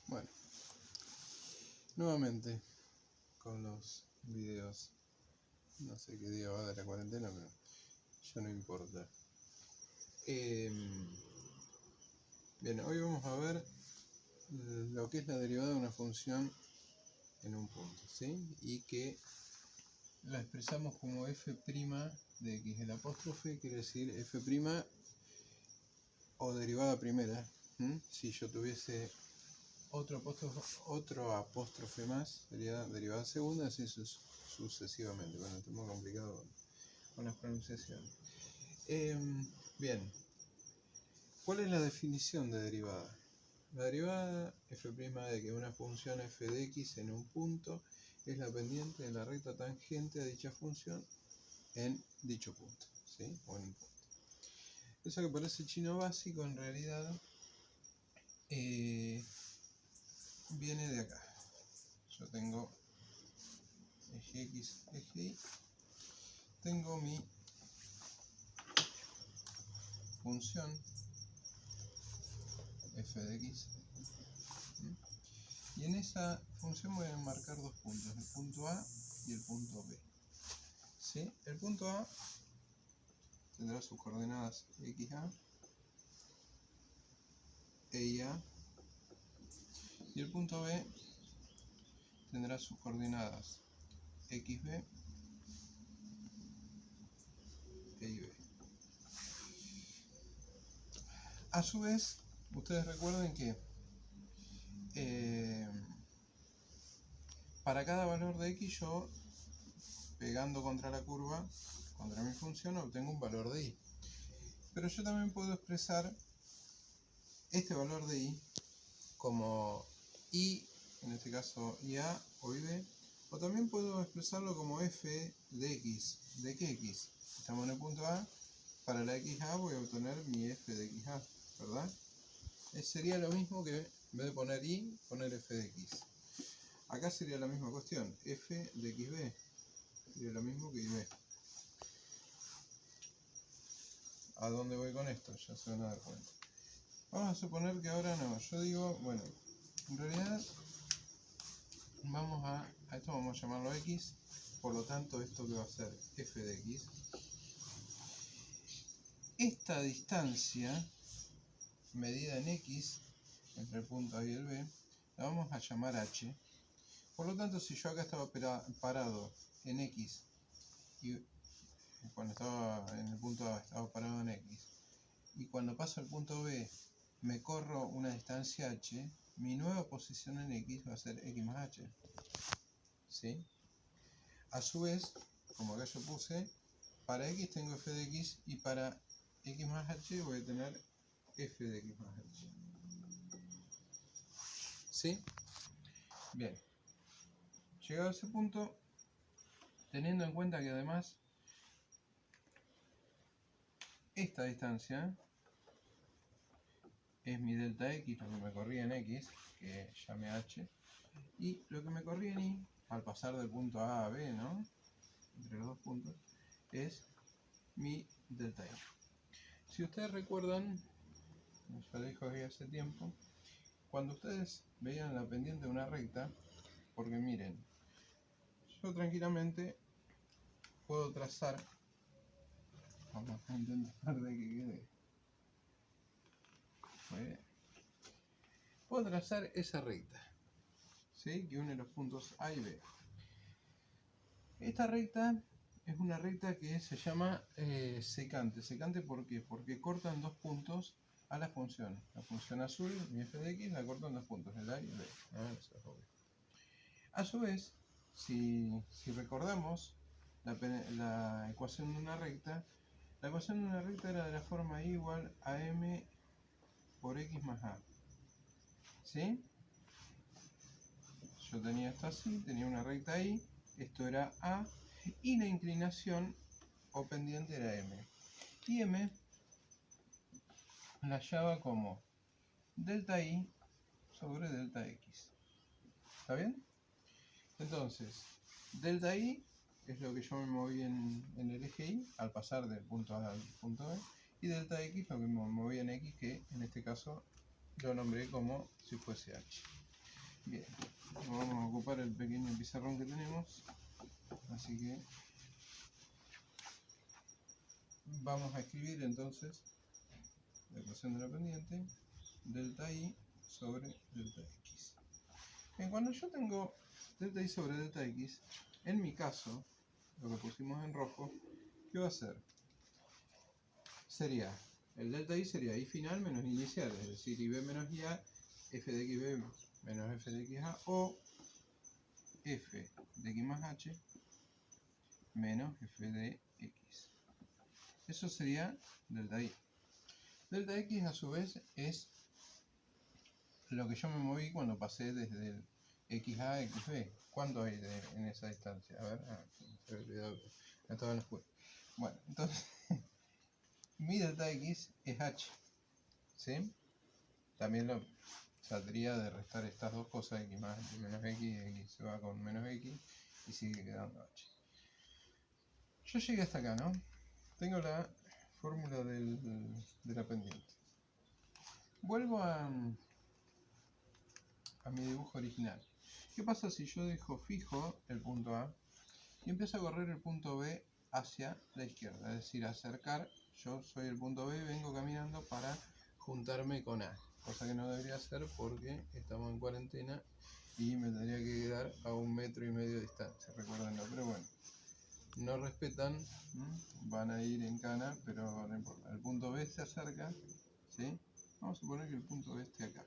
Bueno, nuevamente con los videos. No sé qué día va de la cuarentena, pero ya no importa. Bien, hoy vamos a ver lo que es la derivada de una función en un punto, ¿sí? Y que la expresamos como f' de x. El apóstrofe quiere decir f' o derivada primera. Si yo tuviese otro apóstrofe más, sería derivada segunda, así sucesivamente. Bueno, esto es muy complicado con las pronunciaciones. Bien, ¿cuál es la definición de derivada? La derivada f' de que una función f de x en un punto es la pendiente de la recta tangente a dicha función en dicho punto, ¿sí? O en un punto. Eso que parece chino básico, en realidad viene de acá. Yo tengo eje x, eje y, tengo mi función f de x, y en esa función voy a marcar dos puntos, el punto A y el punto B. ¿Sí? El punto A tendrá sus coordenadas xa e ia, y el punto B tendrá sus coordenadas xb e ib. A su vez, ustedes recuerden que para cada valor de x yo, pegando contra la curva, contra mi función, obtengo un valor de y. Pero yo también puedo expresar este valor de y como y, en este caso ia o ib, o también puedo expresarlo como f de x. ¿De qué x? Estamos en el punto A, para la xa voy a obtener mi f de xa, ¿verdad? Sería lo mismo que en vez de poner y, poner f de x. Acá sería la misma cuestión, f de xb sería lo mismo que ib. ¿A dónde voy con esto? Ya se van a dar cuenta. Vamos a suponer que ahora no. Yo digo, bueno, en realidad vamos a esto vamos a llamarlo x, por lo tanto esto que va a ser f de x. Esta distancia medida en x entre el punto A y el B la vamos a llamar h. Por lo tanto, si yo acá estaba parado en x y cuando estaba en el punto A estaba parado en x, y cuando paso al punto B me corro una distancia h, mi nueva posición en x va a ser x más h. ¿Sí? A su vez, como acá yo puse, para x tengo f de x y para x más h voy a tener f de x más h. ¿Sí? Bien. Llegado a ese punto, teniendo en cuenta que además esta distancia es mi delta x, lo que me corría en x, que llamé h, y lo que me corría en y, al pasar del punto A a B, ¿no? Entre los dos puntos, es mi delta y. Si ustedes recuerdan, ya lo dijo hace tiempo, cuando ustedes veían la pendiente de una recta, porque miren, yo tranquilamente puedo trazar, vamos a intentar de que quede, muy bien, puedo trazar esa recta, ¿sí? Que une los puntos A y B. Esta recta es una recta que se llama secante. ¿Secante por qué? Porque corta en dos puntos a la función. La función azul, mi f de x, la corta en dos puntos, el A y el B. Eso es obvio. A su vez, si recordamos la ecuación de una recta, la ecuación de una recta era de la forma y igual a m por x más a. ¿Sí? Yo tenía esto así, tenía una recta y, esto era a, y la inclinación o pendiente era m. Y m la hallaba como delta i sobre delta x. ¿Está bien? Entonces, delta i es lo que yo me moví en el eje y al pasar del punto A al punto B, y delta x lo que me moví en x, que en este caso lo nombré como si fuese h. Bien, vamos a ocupar el pequeño pizarrón que tenemos, así que vamos a escribir entonces la ecuación de la pendiente, delta i sobre delta x. Bien, cuando yo tengo delta i sobre delta x, en mi caso, lo que pusimos en rojo, ¿qué va a ser? Sería, el delta i sería i final menos i inicial, es decir, ib menos ia, f de xb menos f de xa, o f de x más h menos f de x. Eso sería delta i. Delta x a su vez es lo que yo me moví cuando pasé desde el xa a xb. ¿Cuánto hay en esa distancia? A ver, se me olvidó. Estaba en la escuela. Bueno, entonces mi delta x es h, ¿sí? También lo saldría de restar estas dos cosas, x más h menos x se va con menos x y sigue quedando h. Yo llegué hasta acá, ¿no? Tengo la fórmula de la pendiente. Vuelvo a mi dibujo original. ¿Qué pasa si yo dejo fijo el punto A y empiezo a correr el punto B hacia la izquierda? Es decir, acercar, yo soy el punto B y vengo caminando para juntarme con A. Cosa que no debería hacer porque estamos en cuarentena y me tendría que quedar a 1,5 metros de distancia, recuérdenlo, pero bueno. No respetan, van a ir en cana, pero no importa. El punto B se acerca, ¿sí? Vamos a suponer que el punto B esté acá.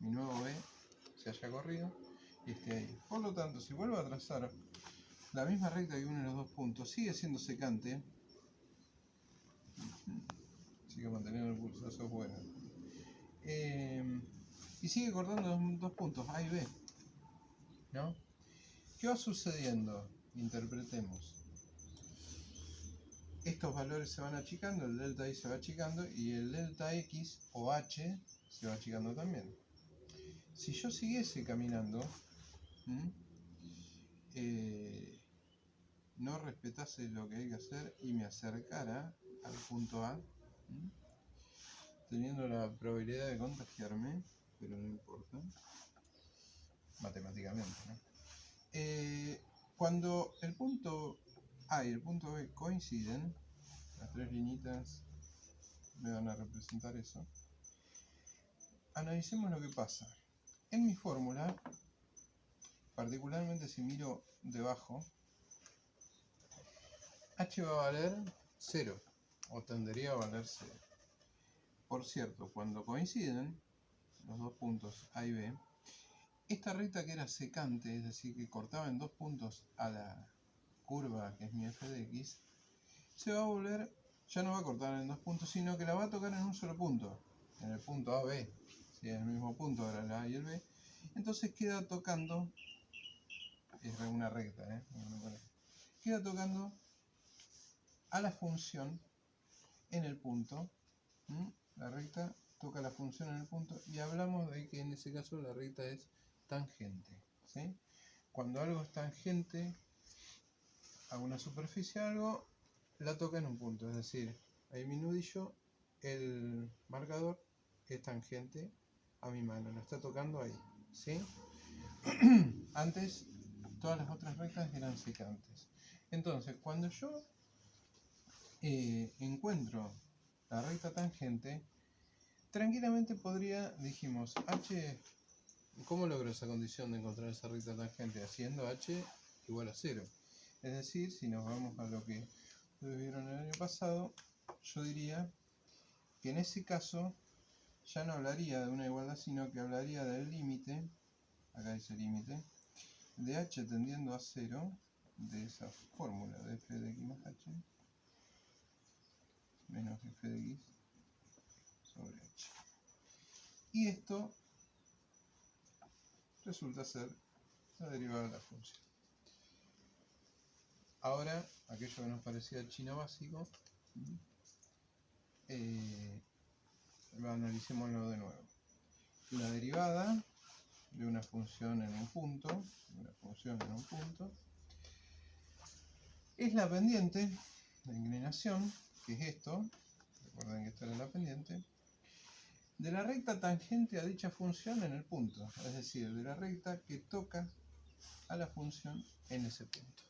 Mi nuevo B se haya corrido y esté ahí. Por lo tanto, si vuelvo a trazar la misma recta que une los dos puntos, sigue siendo secante. Sigue manteniendo el pulso, eso es bueno. Y sigue cortando los dos puntos, A y B, ¿no? ¿Qué va sucediendo? Interpretemos. Estos valores se van achicando, el delta i se va achicando y el delta x o h se va achicando también. Si yo siguiese caminando, no respetase lo que hay que hacer y me acercara al punto A, teniendo la probabilidad de contagiarme, pero no importa, matemáticamente, ¿no? Cuando el punto A y el punto B coinciden, las tres liñitas me van a representar eso. Analicemos lo que pasa. En mi fórmula, particularmente si miro debajo, h va a valer 0, o tendería a valer 0. Por cierto, cuando coinciden los dos puntos A y B, esta recta que era secante, es decir, que cortaba en dos puntos a la curva que es mi f de x, se va a volver, ya no va a cortar en dos puntos, sino que la va a tocar en un solo punto, en el punto AB, ¿sí? En el mismo punto, ahora el A y el B. Entonces queda tocando, es una recta, queda tocando a la función en el punto. La recta toca la función en el punto y hablamos de que en ese caso la recta es tangente, ¿sí? Cuando algo es tangente a una superficie, algo la toca en un punto, es decir, ahí mi nudillo, el marcador es tangente a mi mano, lo está tocando ahí, ¿sí? Antes todas las otras rectas eran secantes. Entonces, cuando yo encuentro la recta tangente, tranquilamente podría, dijimos, h, ¿cómo logro esa condición de encontrar esa recta tangente? Haciendo h igual a 0. Es decir, si nos vamos a lo que ustedes vieron el año pasado, yo diría que en ese caso ya no hablaría de una igualdad, sino que hablaría del límite, acá dice límite, de h tendiendo a 0, de esa fórmula de f de x más h, menos f de x sobre h. Y esto resulta ser la derivada de la función. Ahora, aquello que nos parecía el chino básico, analicémoslo de nuevo. La derivada de una función en un punto, es la pendiente, la inclinación, que es esto, recuerden que esta era la pendiente, de la recta tangente a dicha función en el punto, es decir, de la recta que toca a la función en ese punto.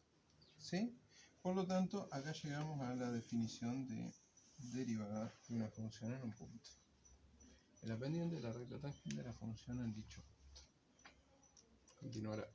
¿Sí? Por lo tanto, acá llegamos a la definición de derivada de una función en un punto. La pendiente de la recta tangente de la función en dicho punto. Continuará.